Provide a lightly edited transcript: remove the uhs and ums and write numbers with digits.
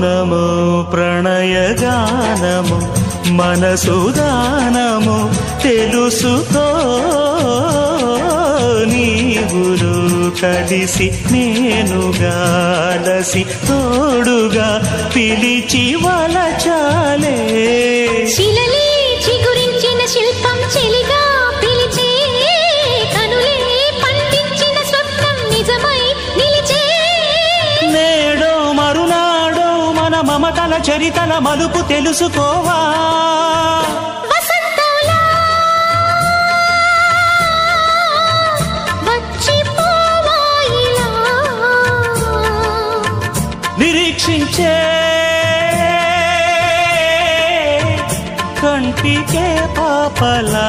నమో ప్రణయగానము మనసుదానము తెలుసుకో నీవులు కలిసి నేనుగాలసి తోడుగా పిలిచి వలచాలే శిలలే చిగురించిన శిల్పం చెలిగా పిలిచే కనులే పండించిన స్వప్నం నిజమై నిలిచే నేడో మరునాడో మన మమతల చరితల మలుపు తెలుసుకోవా వసంతంలా వచ్చిపోవాయిలా నిరీక్షించే కంటికే పాపలా